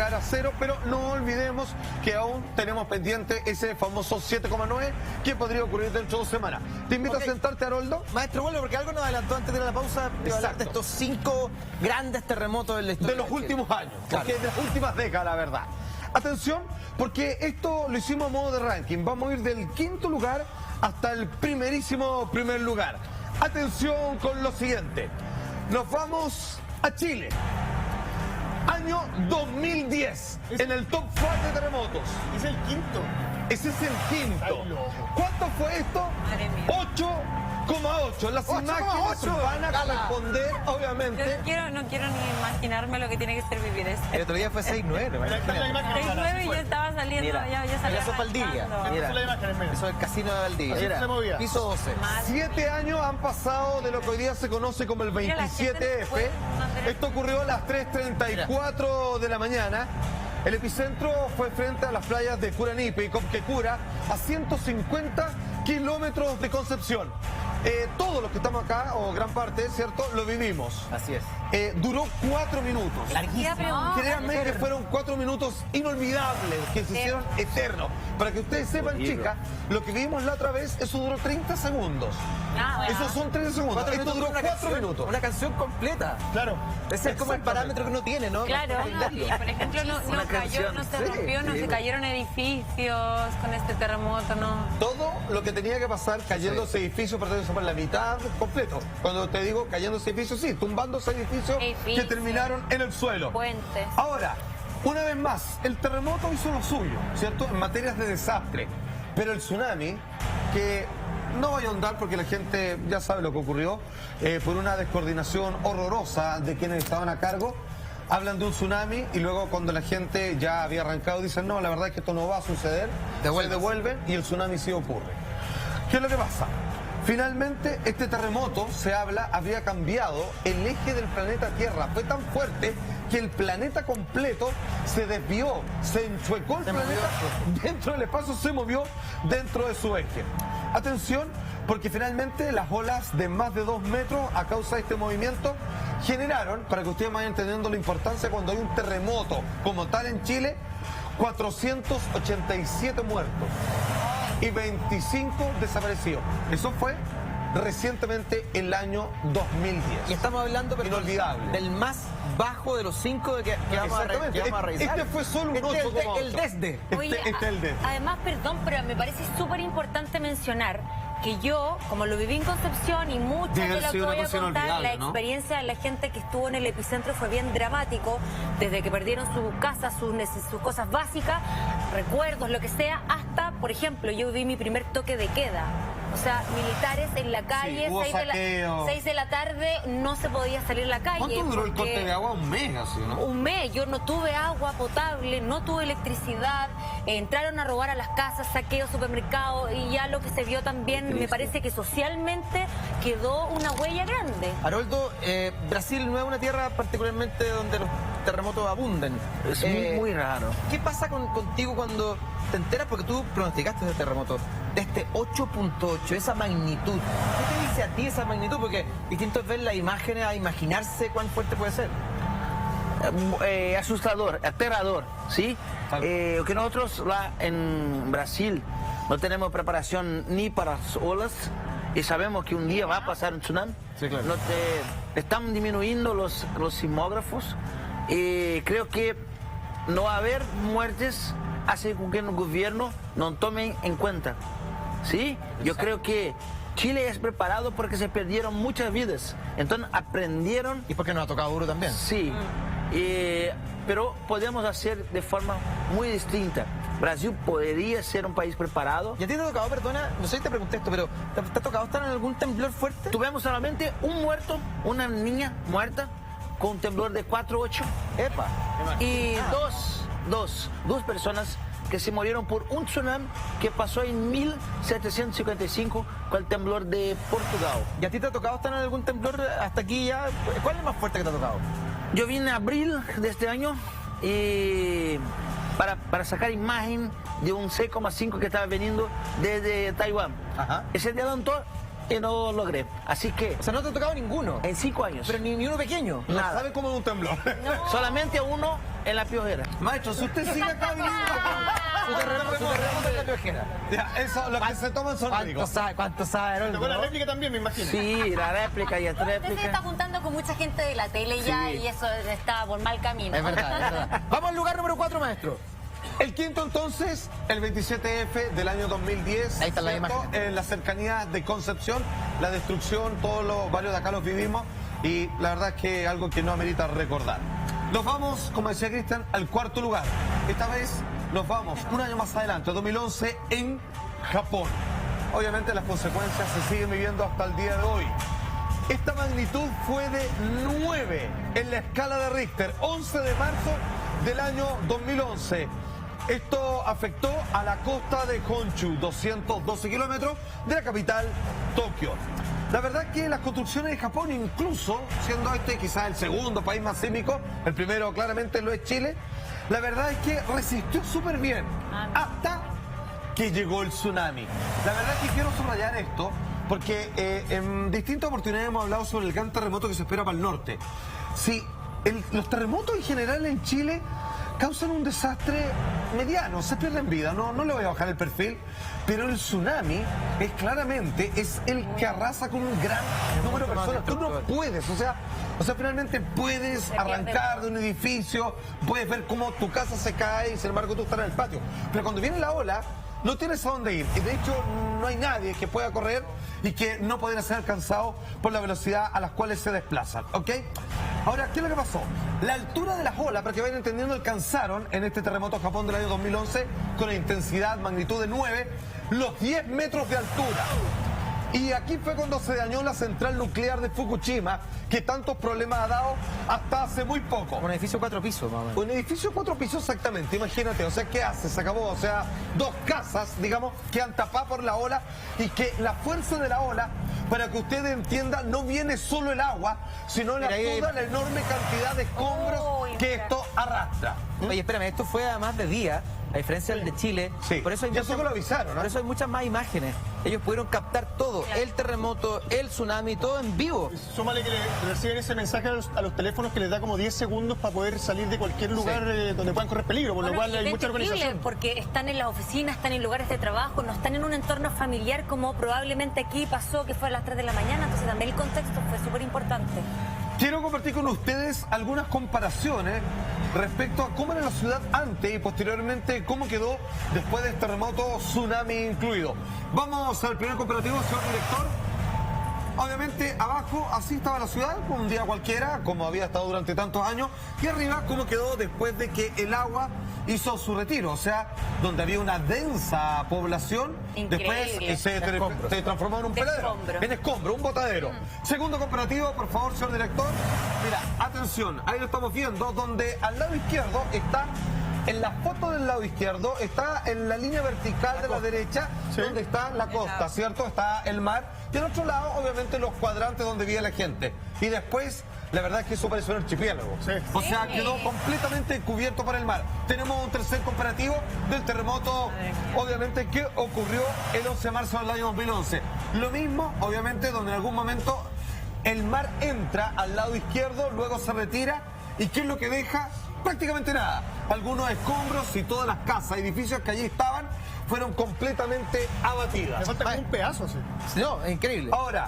llegar a 0, pero no olvidemos que aún tenemos pendiente ese famoso 7,9 que podría ocurrir dentro de 2 semanas. Te invito a sentarte, Haroldo. Maestro, vuelve porque algo nos adelantó antes de la pausa de hablar de estos 5 grandes terremotos en la historia. De los últimos años, claro. porque de las últimas décadas, la verdad. Atención, porque esto lo hicimos a modo de ranking. Vamos a ir del 5º lugar hasta el primerísimo primer lugar. Atención con lo siguiente. Nos vamos a Chile. Año 2010, en el top 5 de terremotos. Es el quinto. Ese es el 5º. ¿Cuánto fue esto? 8,8. Las imágenes van a corresponder, obviamente. No quiero ni imaginarme lo que tiene que ser vivir eso. El otro día fue 6,9. 6,9 y yo estaba saliendo, Mira, ya salía eso es Valdivia. marchando. Mira, eso es el casino de Valdivia. Mira, piso 12. 7 años han pasado de lo que hoy día se conoce como el Mira, la gente 27F. no puede, Andrés. Esto ocurrió a las 3:34 de la mañana. El epicentro fue frente a las playas de Curanipe y Copquecura, a 150 kilómetros de Concepción. Todos los que estamos acá, o gran parte, ¿cierto?, lo vivimos. Así es. Duró 4 minutos. Larguísimo. Créanme que fueron 4 minutos inolvidables, que se hicieron eternos. Para que ustedes sepan, chicas, lo que vimos la otra vez, eso duró 30 segundos. Esos son 30 segundos. Esto duró 4 minutos. Una canción completa. Claro. Ese es como el parámetro que uno tiene, ¿no? Claro, y por ejemplo, no cayó, no se rompió, no se cayeron edificios con este terremoto, no. Todo lo que tenía que pasar cayendo ese edificio, perdiendo por la mitad completo. Cuando te digo cayendo ese edificio, sí, tumbando ese edificio que terminaron en el suelo. Puentes. Ahora, una vez más, el terremoto hizo lo suyo, ¿cierto?, en materias de desastre. Pero el tsunami, que no voy a ahondar porque la gente ya sabe lo que ocurrió, por una descoordinación horrorosa de quienes estaban a cargo, hablan de un tsunami y luego cuando la gente ya había arrancado dicen, no, la verdad es que esto no va a suceder, se devuelven y el tsunami sí ocurre. ¿Qué es lo que pasa? Finalmente, este terremoto, se habla, habría cambiado el eje del planeta Tierra. Fue tan fuerte que el planeta completo se desvió, se enchuecó el planeta dentro del espacio, se movió dentro de su eje. Atención, porque finalmente las olas de más de 2 metros a causa de este movimiento generaron, para que ustedes vayan entendiendo la importancia cuando hay un terremoto como tal en Chile, 487 muertos y 25 desaparecidos. Eso fue recientemente el año 2010. Y estamos hablando, pero inolvidable, del más bajo de los 5 que vamos a revisar. Este fue solo un 8,8. El desde. Oye, Este es el desde. Además, perdón, pero me parece súper importante mencionar que yo, como lo viví en Concepción y mucho de lo que voy a contar, la experiencia de la gente que estuvo en el epicentro fue bien dramático, desde que perdieron sus casas, sus cosas básicas, recuerdos, lo que sea, hasta, por ejemplo, yo viví mi primer toque de queda. O sea, militares en la calle, 6 de la tarde, no se podía salir a la calle. ¿Cuánto duró el corte de agua? Un mes, así, ¿no? Un mes. Yo no tuve agua potable, no tuve electricidad, entraron a robar a las casas, saqueo supermercados, y ya lo que se vio también, me parece que socialmente quedó una huella grande. Haroldo, Brasil no es una tierra particularmente donde los terremotos abunden. Es muy raro. ¿Qué pasa contigo cuando te enteras? Porque tú pronosticaste este terremoto, de este 8,8, esa magnitud. ¿Qué te dice a ti esa magnitud? Porque distinto es ver las imágenes a imaginarse cuán fuerte puede ser. Asustador, aterrador, ¿sí? Que nosotros en Brasil no tenemos preparación ni para las olas y sabemos que un día va a pasar un tsunami. Sí, claro. Están disminuyendo los sismógrafos y creo que no va a haber muertes hace que el gobierno no tomen en cuenta. ¿Sí? Yo creo que Chile es preparado porque se perdieron muchas vidas. Entonces aprendieron. ¿Y porque nos ha tocado duro también? Sí. Pero podemos hacer de forma muy distinta. Brasil podría ser un país preparado. ¿Y a ti te ha tocado, perdona, no sé si te pregunté esto, pero ¿te ha tocado estar en algún temblor fuerte? Tuvimos solamente un muerto, una niña muerta con un temblor de 4,8. ¡Epa! Y dos personas que se murieron por un tsunami que pasó en 1755 con el temblor de Portugal. ¿Y a ti te ha tocado estar en algún temblor hasta aquí ya? ¿Cuál es el más fuerte que te ha tocado? Yo vine en abril de este año y para sacar imagen de un 6,5 que estaba veniendo desde Taiwán. Ajá. Ese día y no logré. Así que... O sea, no te ha tocado ninguno. En 5 años. Pero ni uno pequeño. No sabe cómo es un temblor. Solamente uno en La Piojera. Maestro, si usted sigue acá viniendo Su terremoto en La Piojera. ya, eso, lo que se toman son ricos. ¿Cuánto sabe, Haroldo? Con la réplica también, me imagino. Sí, la réplica y otra Usted se está réplica. juntando con mucha gente de la tele ya Sí. y eso está por mal camino. Es verdad, es verdad. Vamos al lugar número 4, maestro. El quinto entonces, el 27F del año 2010. Ahí está la ¿cierto? imagen. En la cercanía de Concepción, la destrucción, todos los barrios de acá los vivimos y la verdad es que algo que no amerita recordar. Nos vamos, como decía Cristian, al cuarto lugar. Esta vez nos vamos un año más adelante, 2011, en Japón. Obviamente las consecuencias se siguen viviendo hasta el día de hoy. Esta magnitud fue de 9 en la escala de Richter, 11 de marzo del año 2011. Esto afectó a la costa de Honshu, 212 kilómetros de la capital, Tokio. La verdad que las construcciones de Japón, incluso siendo este quizás el segundo país más sísmico, el primero claramente lo es Chile, la verdad es que resistió súper bien hasta que llegó el tsunami. La verdad es que quiero subrayar esto porque en distintas oportunidades hemos hablado sobre el gran terremoto que se espera para el norte. Sí, los terremotos en general en Chile causan un desastre mediano, se pierden vida, no le voy a bajar el perfil, pero el tsunami es claramente el que arrasa con un gran número de personas. Tú no puedes, o sea finalmente puedes arrancar de un edificio, puedes ver cómo tu casa se cae y sin embargo tú estás en el patio, pero cuando viene la ola no tienes a dónde ir y de hecho no hay nadie que pueda correr y que no pudiera ser alcanzado por la velocidad a las cuales se desplazan, ¿ok? Ahora, ¿qué es lo que pasó? La altura de las olas, para que vayan entendiendo, alcanzaron en este terremoto Japón del año 2011 con la intensidad, magnitud de 9, los 10 metros de altura. Y aquí fue cuando se dañó la central nuclear de Fukushima, que tantos problemas ha dado hasta hace muy poco. Un edificio 4 pisos, más o menos. Un edificio 4 pisos exactamente, imagínate, o sea, ¿qué hace? Se acabó, o sea, 2 casas, digamos, quedan tapadas por la ola y que la fuerza de la ola, para que usted entienda, no viene solo el agua, sino toda la enorme cantidad de escombros que esto arrastra. Oye, espérame, esto fue además de día, a diferencia del de Chile. Sí, por eso hay ya eso que lo avisaron, ¿no? Por eso hay muchas más imágenes. Ellos pudieron captar todo, el terremoto, el tsunami, todo en vivo. Súmale que le reciben ese mensaje a los teléfonos que les da como 10 segundos para poder salir de cualquier lugar donde puedan correr peligro, por lo cual hay mucha organización. Porque están en la oficina, están en lugares de trabajo, no están en un entorno familiar como probablemente aquí pasó, que fue a las 3 de la mañana, entonces también el contexto fue súper importante. Quiero compartir con ustedes algunas comparaciones respecto a cómo era la ciudad antes y posteriormente cómo quedó después del terremoto, tsunami incluido. Vamos al primer comparativo, señor director. Obviamente abajo así estaba la ciudad, un día cualquiera, como había estado durante tantos años, y arriba cómo quedó después de que el agua hizo su retiro, o sea, donde había una densa población, Increíble. después se transformó en un peladero, en escombro, un botadero. Segundo comparativo, por favor, señor director. Mira, atención, ahí lo estamos viendo, donde al lado izquierdo está, en la foto del lado izquierdo, está en la línea vertical de la derecha, donde está la costa, ¿cierto? Está el mar. Y al otro lado, obviamente, los cuadrantes donde vive la gente. Y después, la verdad es que eso parece un archipiélago. Sí. O sea, quedó completamente cubierto por el mar. Tenemos un tercer comparativo del terremoto, obviamente, que ocurrió el 11 de marzo del año 2011. Lo mismo, obviamente, donde en algún momento el mar entra al lado izquierdo, luego se retira. ¿Y qué es lo que deja? Prácticamente nada. Algunos escombros y todas las casas, edificios que allí estaban, fueron completamente abatidas. Me falta como un pedazo, sí. No, es increíble. Ahora,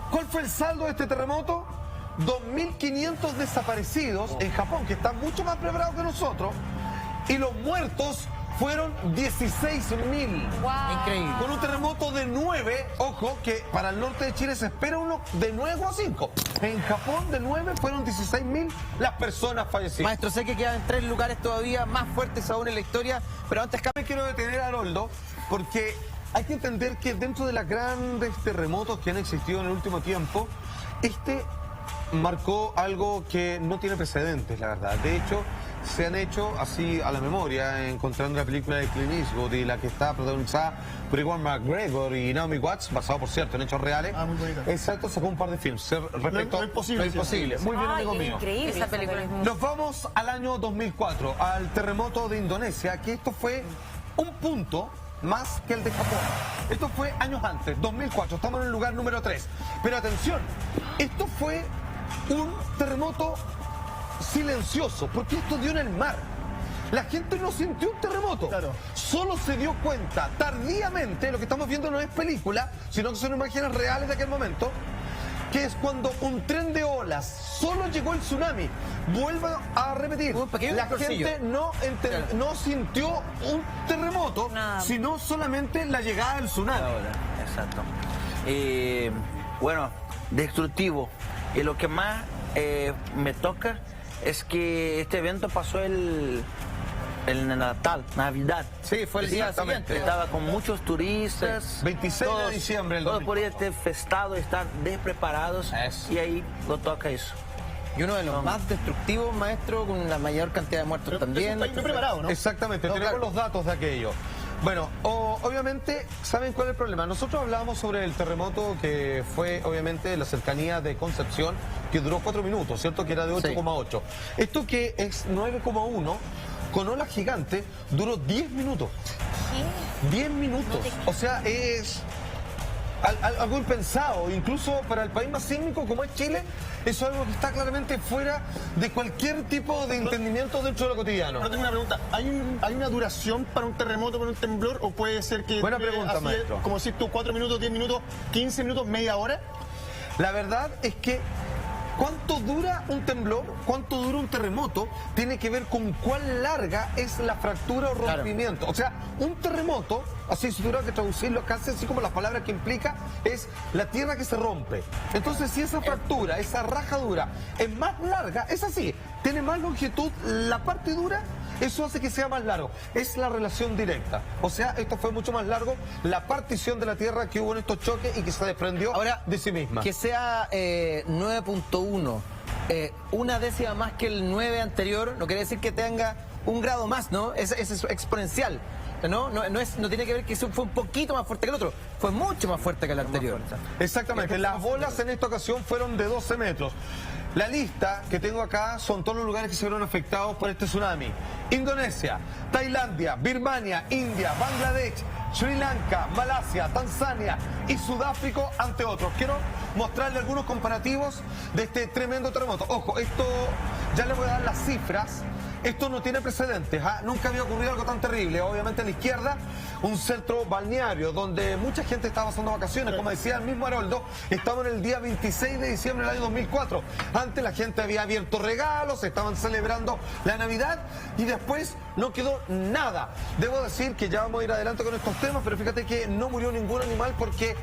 ¿cuál fue el saldo de este terremoto? 2.500 desaparecidos en Japón, que están mucho más preparados que nosotros, y los muertos fueron 16.000. Wow. Increíble. Con un terremoto de 9, ojo, que para el norte de Chile se espera uno de 9 a 5. En Japón de 9 fueron 16.000 las personas fallecidas. Maestro, sé que quedan 3 lugares todavía más fuertes aún en la historia, pero antes... Me quiero detener a Haroldo porque hay que entender que dentro de los grandes terremotos que han existido en el último tiempo, este marcó algo que no tiene precedentes, la verdad. De hecho, se han hecho así a la memoria, encontrando la película de Clint Eastwood y la que está protagonizada por Ewan McGregor y Naomi Watts, basado por cierto en hechos reales. Ah, muy bonita. Exacto, sacó un par de films respecto Lo imposible, Lo imposible. Muy bien, amigo mío. Increíble esa película. Nos vamos al año 2004, al terremoto de Indonesia, que esto fue un punto más que el de Japón. Esto fue años antes, 2004, estamos en el lugar número 3. Pero atención, esto fue un terremoto silencioso, porque esto dio en el mar. La gente no sintió un terremoto. Claro. Solo se dio cuenta tardíamente, lo que estamos viendo no es película, sino que son imágenes reales de aquel momento, que es cuando un tren de olas, solo llegó el tsunami. Vuelvo a repetir, la gente no sintió un terremoto, sino solamente la llegada del tsunami. Exacto. Bueno, destructivo. Y lo que más me toca es que este evento pasó el Navidad. Sí, fue el día siguiente. Estaba con muchos turistas. 26 de diciembre del Todos podían estar festados, estar despreparados. Y ahí lo toca eso. Y uno de los más destructivos, maestro, con la mayor cantidad de muertos también. Está muy preparado, ¿no? Exactamente, tenemos los datos de aquello. Bueno, obviamente, ¿saben cuál es el problema? Nosotros hablábamos sobre el terremoto que fue, obviamente, la cercanía de Concepción, que duró 4 minutos, ¿cierto? Que era de 8,8. Esto que es 9,1, con ola gigante, duró 10 minutos. ¿Qué? 10 minutos. O sea, es algo impensado. Incluso para el país más sísmico como es Chile, eso es algo que está claramente fuera de cualquier tipo de entendimiento dentro de lo cotidiano. Ahora tengo una pregunta. ¿Hay una duración para un terremoto, para un temblor? ¿O puede ser que... Buena pregunta, maestro. Como si tú 4 minutos, 10 minutos, 15 minutos, media hora? La verdad es que cuánto dura un temblor, cuánto dura un terremoto, tiene que ver con cuán larga es la fractura o rompimiento. Claro. O sea, un terremoto, así si tuviera que traducirlo casi así como las palabras que implica, es la tierra que se rompe. Entonces, si esa fractura, esa rajadura es más larga, es así, tiene más longitud, la parte dura, eso hace que sea más largo. Es la relación directa. O sea, esto fue mucho más largo, la partición de la tierra que hubo en estos choques y que se desprendió de sí misma. Que sea 9.1, una décima más que el 9 anterior, no quiere decir que tenga un grado más, ¿no? Es exponencial. No tiene que ver que fue un poquito más fuerte que el otro, fue mucho más fuerte que el anterior. Exactamente, las bolas en esta ocasión fueron de 12 metros. La lista que tengo acá son todos los lugares que se vieron afectados por este tsunami. Indonesia, Tailandia, Birmania, India, Bangladesh, Sri Lanka, Malasia, Tanzania y Sudáfrica, ante otros. Quiero mostrarle algunos comparativos de este tremendo terremoto. Ojo, esto ya le voy a dar las cifras. Esto no tiene precedentes, nunca había ocurrido algo tan terrible. Obviamente a la izquierda, un centro balneario donde mucha gente estaba pasando vacaciones. Como decía el mismo Haroldo, estaba en el día 26 de diciembre del año 2004. Antes la gente había abierto regalos, estaban celebrando la Navidad y después no quedó nada. Debo decir que ya vamos a ir adelante con estos temas, pero fíjate que no murió ningún animal porque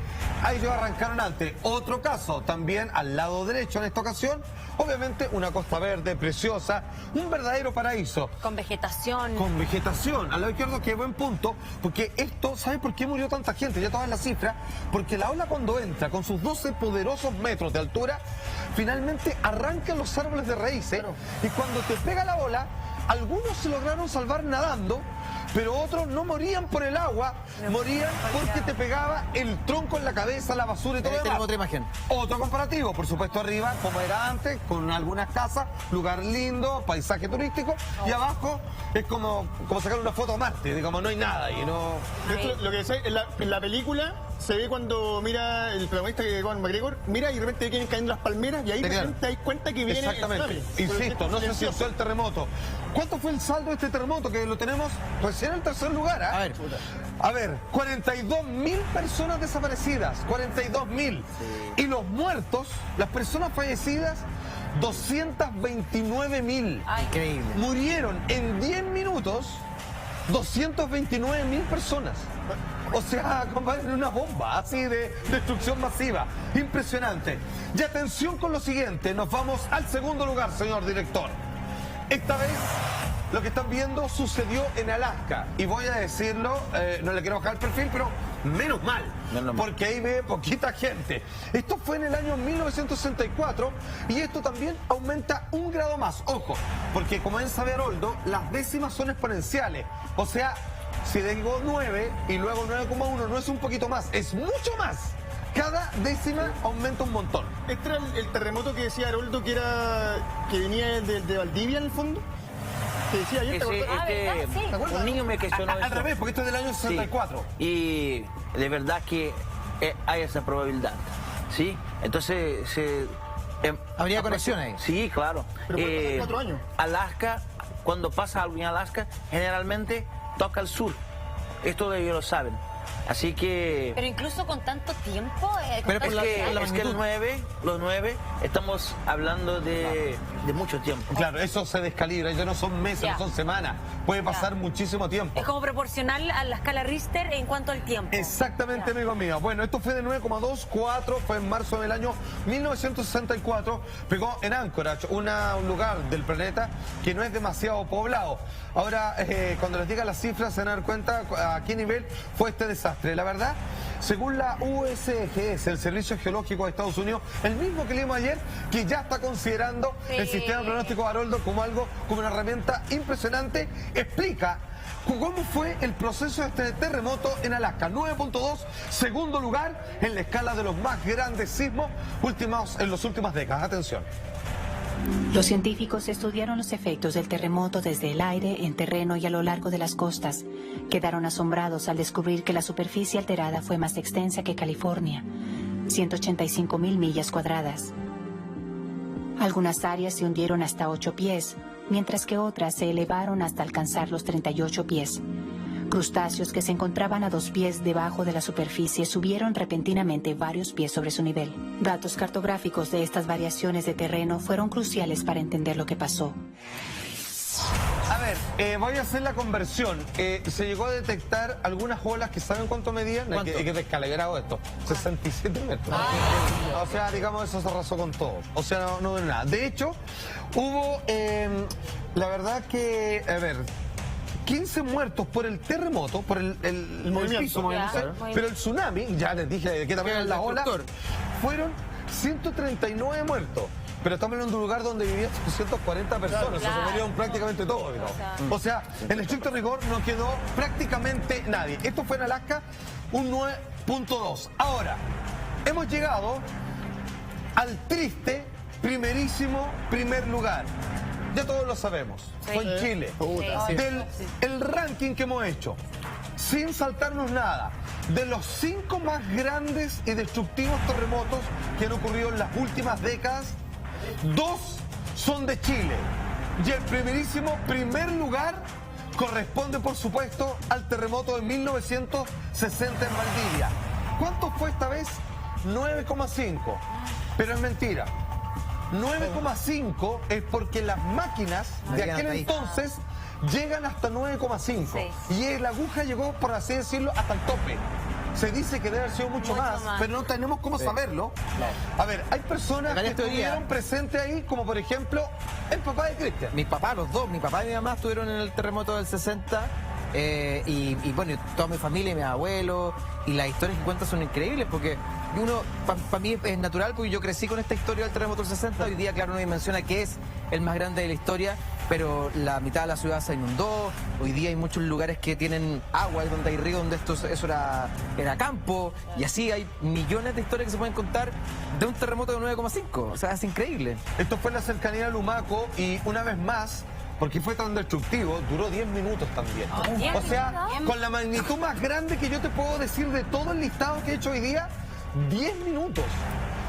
a ellos arrancaron antes. Otro caso, también al lado derecho en esta ocasión, obviamente una costa verde preciosa, un verdadero paraíso. Con vegetación. Con vegetación. A la izquierda, qué buen punto, porque esto, ¿sabes por qué murió tanta gente? Ya todas las cifras, porque la ola cuando entra con sus 12 poderosos metros de altura, finalmente arranca los árboles de raíces y cuando te pega la ola, algunos se lograron salvar nadando, pero otros no morían por el agua, morían porque te pegaba el tronco en la cabeza, la basura y todo demás. Tenemos otra imagen. Otro comparativo, por supuesto arriba, como era antes, con algunas casas, lugar lindo, paisaje turístico, y abajo es como sacar una foto a Marte, digamos, no hay nada y no... Esto, lo que decía, en la película se ve cuando mira el protagonista, que Juan McGregor, mira y de repente vienen cayendo las palmeras y ahí te das cuenta que viene... Exactamente. Insisto, no se sintió el terremoto. ¿Cuánto fue el saldo de este terremoto? Que lo tenemos recién en el tercer lugar. A ver, 42.000 personas desaparecidas, 42.000. Y los muertos, las personas fallecidas, 229.000. Increíble. Murieron en 10 minutos 229.000 personas. O sea, compadre, una bomba así de destrucción masiva. Impresionante. Y atención con lo siguiente, nos vamos al segundo lugar, señor director. Esta vez lo que están viendo sucedió en Alaska. Y voy a decirlo, no le quiero bajar el perfil, pero menos mal. Porque ahí ve poquita gente. Esto fue en el año 1964 y esto también aumenta 1 grado más. Ojo, porque como bien sabe Haroldo, las décimas son exponenciales. O sea, si digo 9 y luego 9,1 no es un poquito más, es mucho más. Cada décima aumenta un montón. ¿Este era el terremoto que decía Haroldo que venía de Valdivia en el fondo? Que decía ayer, ¿te acuerdas? Un niño me cuestionó al revés, porque esto es del año 64. Sí. Y de verdad que hay esa probabilidad, ¿sí? Entonces ¿Habría conexión ahí? Sí, claro. Pero puede pasar 4 años. Alaska, cuando pasa algo en Alaska, generalmente toca al sur. Esto ellos lo saben. Así que... Pero incluso con tanto tiempo... Pero con Es tanto que, tiempo. es que los 9, estamos hablando de mucho tiempo. Claro, eso se descalibra, ya no son meses, Ya. no son semanas, puede pasar muchísimo tiempo. Es como proporcional a la escala Richter en cuanto al tiempo. Exactamente, Ya. amigo mío. Bueno, esto fue de 9,24, fue en marzo del año 1964. Pegó en Anchorage, un lugar del planeta que no es demasiado poblado. Ahora, cuando les diga las cifras, se van a dar cuenta a qué nivel fue este desastre. La verdad, según la USGS, el Servicio Geológico de Estados Unidos, el mismo que leímos ayer, que ya está considerando el Sí. sistema pronóstico Haroldo como una herramienta impresionante, explica cómo fue el proceso de este terremoto en Alaska. 9.2, segundo lugar en la escala de los más grandes sismos en las últimas décadas. Atención. Los científicos estudiaron los efectos del terremoto desde el aire, en terreno y a lo largo de las costas. Quedaron asombrados al descubrir que la superficie alterada fue más extensa que California, 185.000 millas cuadradas. Algunas áreas se hundieron hasta 8 pies, mientras que otras se elevaron hasta alcanzar los 38 pies. Crustáceos que se encontraban a 2 pies debajo de la superficie subieron repentinamente varios pies sobre su nivel. Datos cartográficos de estas variaciones de terreno fueron cruciales para entender lo que pasó. A ver, voy a hacer la conversión. Se llegó a detectar algunas olas que saben cuánto medían. ¿Cuánto? Hay que descalibrado esto. 67 metros. O sea, digamos, eso se arrasó con todo. O sea, no hubo nada. De hecho, hubo, la verdad que, a ver, 15 muertos por el terremoto, por el movimiento, Claro. pero el tsunami, ya les dije de qué tamaño El es la ola, destructor. fueron 139 muertos. Pero estamos hablando de un lugar donde vivían 240 personas, Claro. se murieron prácticamente todos. digamos. O sea, en estricto rigor no quedó prácticamente nadie. Esto fue en Alaska, un 9.2. Ahora, hemos llegado al triste primer lugar. Ya todos lo sabemos. Sí. Fue en Chile. Sí. El ranking que hemos hecho, sin saltarnos nada, de los 5 más grandes y destructivos terremotos que han ocurrido en las últimas décadas, 2 son de Chile. Y el primer lugar corresponde, por supuesto, al terremoto de 1960 en Valdivia. ¿Cuánto fue esta vez? 9,5. Pero es mentira. 9,5 es porque las máquinas No de llegan aquel hasta ahí. entonces llegan hasta 9,5. Sí. Y la aguja llegó, por así decirlo, hasta el tope. Se dice que debe haber sido mucho más, pero no tenemos cómo saberlo. A ver, hay personas Varias que teorías. estuvieron presentes ahí, como por ejemplo el papá de Cristian. Mis papás, los dos, mi papá y mi mamá estuvieron en el terremoto del 60 y bueno, toda mi familia y mis abuelos, y las historias que cuentan son increíbles porque uno, para mí es natural porque yo crecí con esta historia del terremoto del 60, hoy día claro no menciona que es el más grande de la historia, pero la mitad de la ciudad se inundó, hoy día hay muchos lugares que tienen agua, donde hay río, donde eso era campo, y así hay millones de historias que se pueden contar de un terremoto de 9,5, o sea, es increíble. Esto fue en la cercanía de Lumaco y una vez más, porque fue tan destructivo, duró 10 minutos también. 10 O sea, minutos. con la magnitud más grande que yo te puedo decir de todo el listado que he hecho hoy día, 10 minutos.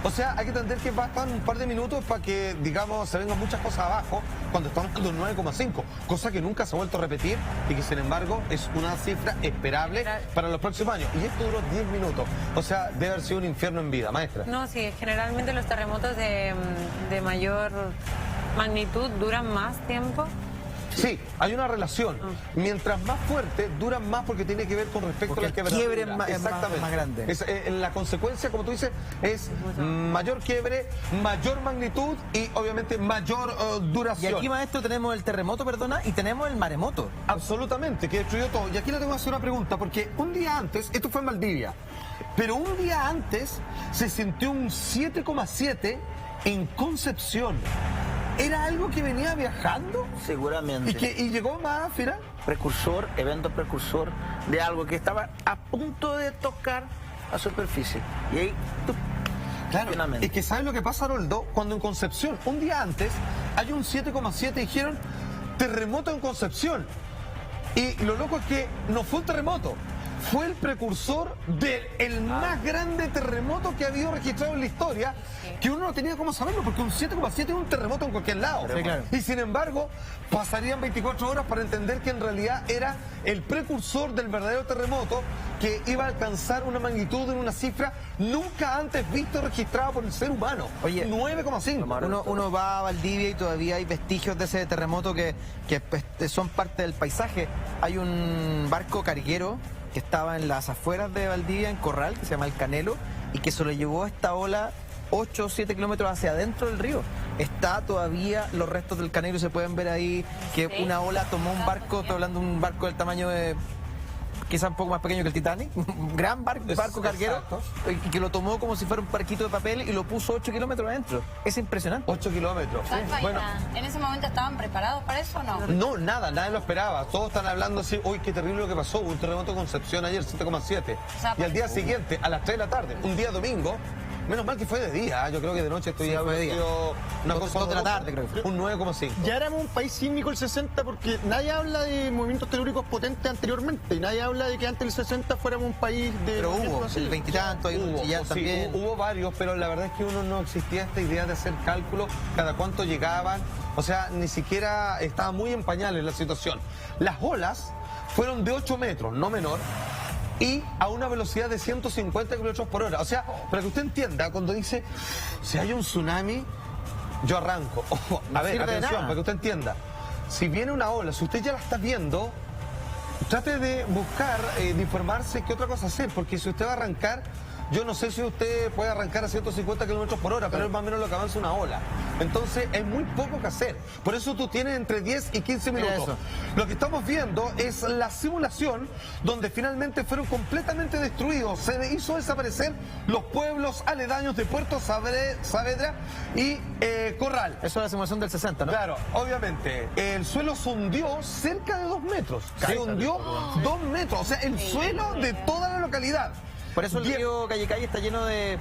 O sea, hay que entender que bastan un par de minutos para que, digamos, se vengan muchas cosas abajo cuando estamos con un 9,5, cosa que nunca se ha vuelto a repetir y que, sin embargo, es una cifra esperable para los próximos años. Y esto duró 10 minutos. O sea, debe haber sido un infierno en vida, maestra. No, sí, generalmente los terremotos de mayor magnitud duran más tiempo. Sí, hay una relación. Mientras más fuerte, duran más porque tiene que ver con respecto Porque a la el quebradura. quiebre es más grande. La consecuencia, como tú dices, es mayor quiebre, mayor magnitud y obviamente mayor Y duración. aquí, maestro, tenemos el terremoto, perdona, y tenemos el maremoto. Absolutamente, que destruyó todo. Y aquí le tengo que hacer una pregunta, porque un día antes, esto fue en Valdivia, pero un día antes se sintió un 7,7 en Concepción. ¿Era algo que venía viajando? Seguramente. ¿Y llegó más, Fira? Evento precursor de algo que estaba a punto de tocar la superficie. Y ahí, ¡tup! Claro, finalmente. es que ¿sabes lo que pasa, Haroldo? Cuando en Concepción, un día antes, hay un 7,7, dijeron terremoto en Concepción. Y lo loco es que no fue un terremoto, fue el precursor del más grande terremoto que ha habido registrado en la historia, que uno no tenía cómo saberlo, porque un 7,7 es un terremoto en cualquier lado. Sí, claro. Y sin embargo, pasarían 24 horas para entender que en realidad era el precursor del verdadero terremoto que iba a alcanzar una magnitud en una cifra nunca antes visto registrada por el ser humano. Oye, 9,5. Uno va a Valdivia y todavía hay vestigios de ese terremoto que son parte del paisaje. Hay un barco carguero que estaba en las afueras de Valdivia, en Corral, que se llama El Canelo, y que se lo llevó esta ola 8 o 7 kilómetros hacia adentro del río. Está todavía los restos del Canelo, se pueden ver ahí que una ola tomó un barco, estoy hablando de un barco del tamaño de... quizá un poco más pequeño que el Titanic, un gran barco carguero, y que lo tomó como si fuera un barquito de papel y lo puso 8 kilómetros adentro. Es impresionante. 8 kilómetros. Bueno, ¿en ese momento estaban preparados para eso o no? No, nadie lo esperaba. Todos están hablando así, uy, qué terrible lo que pasó. Hubo un terremoto en Concepción ayer, 7,7. sea, y al día siguiente, a las 3 de la tarde, un día domingo, menos mal que fue de día, yo creo que de noche estoy ya fue de día. una cosa 2 de la tarde, creo que fue. Un 9,5. Ya éramos un país sísmico el 60 porque nadie habla de movimientos telúricos potentes anteriormente y nadie habla de que antes del 60 fuéramos un país de... Pero hubo, movimientos así. el 20 y tanto, hay un Chillán Sí, también. hubo varios, pero la verdad es que uno no existía esta idea de hacer cálculos, cada cuánto llegaban, o sea, ni siquiera estaba muy en pañales la situación. Las olas fueron de 8 metros, no menor, y a una velocidad de 150 kilómetros por hora. O sea, para que usted entienda, cuando dice, si hay un tsunami, yo arranco. Ojo, a ver, atención, para que usted entienda. Si viene una ola, si usted ya la está viendo, trate de buscar, de informarse qué otra cosa hacer, porque si usted va a arrancar, yo no sé si usted puede arrancar a 150 kilómetros por hora, pero es más o menos lo que avanza una ola. Entonces, es muy poco que hacer. Por eso tú tienes entre 10 y 15 minutos. Lo que estamos viendo es la simulación donde finalmente fueron completamente destruidos. Se hizo desaparecer los pueblos aledaños de Puerto Saavedra y Corral. Eso es la simulación del 60, ¿no? Claro, obviamente. El suelo se hundió cerca de 2 metros. Se hundió 2 metros. O sea, el suelo de toda la localidad. Por eso el río Calle está lleno de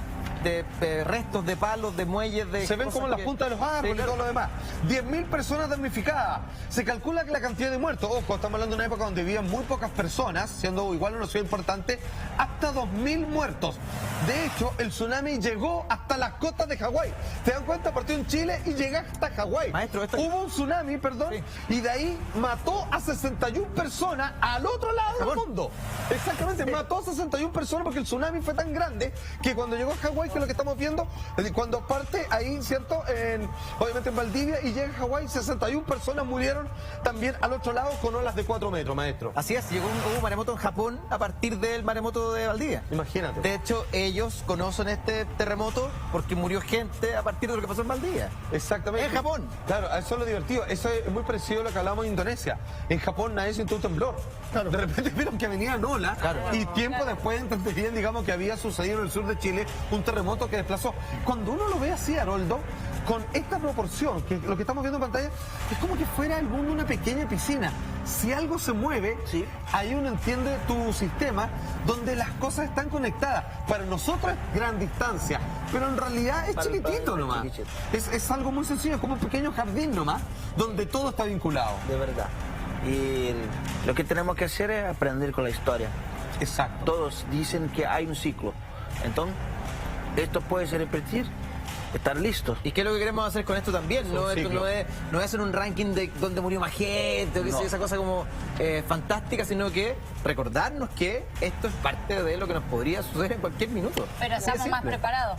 restos, de palos, de muelles, de... Se ven como las puntas de los árboles y todo lo demás. 10.000 personas damnificadas. Se calcula que la cantidad de muertos, ojo, estamos hablando de una época donde vivían muy pocas personas, siendo igual una ciudad importante, hasta 2.000 muertos. De hecho, el tsunami llegó hasta las costas de Hawái. ¿Te dan cuenta? Partió en Chile y llega hasta Hawái. Maestro, hubo un tsunami, perdón, y de ahí mató a 61 personas al otro lado del mundo. Exactamente, mató a 61 personas porque el tsunami fue tan grande que cuando llegó a Hawái, que es lo que estamos viendo, cuando parte ahí, ¿cierto? Obviamente en Valdivia y llega a Hawái, 61 personas murieron también al otro lado con olas de 4 metros, maestro. Así es, hubo un maremoto en Japón a partir del maremoto de Valdivia. Imagínate. De hecho, ellos conocen este terremoto porque murió gente a partir de lo que pasó en Valdivia. Exactamente. En Japón. Claro, eso es lo divertido. Eso es muy parecido a lo que hablamos en Indonesia. En Japón nadie sintió un temblor. Claro. De repente vieron que venían olas y tiempo después entenderían, digamos, que había sucedido en el sur de Chile un terremoto que desplazó. Cuando uno lo ve así, Haroldo, con esta proporción, que lo que estamos viendo en pantalla, es como que fuera el mundo una pequeña piscina. Si algo se mueve, ahí uno entiende tu sistema, donde las cosas están conectadas. Para nosotros es gran distancia, pero en realidad es chiquitito nomás. Es algo muy sencillo, es como un pequeño jardín nomás, donde todo está vinculado. De verdad. Y lo que tenemos que hacer es aprender con la historia. Exacto. Todos dicen que hay un ciclo. Entonces, esto puede ser repetir, estar listos. ¿Y qué es lo que queremos hacer con esto también? No es hacer un ranking de dónde murió más gente, o que sea esa cosa como fantástica, sino que recordarnos que esto es parte de lo que nos podría suceder en cualquier minuto. Pero estamos más preparados.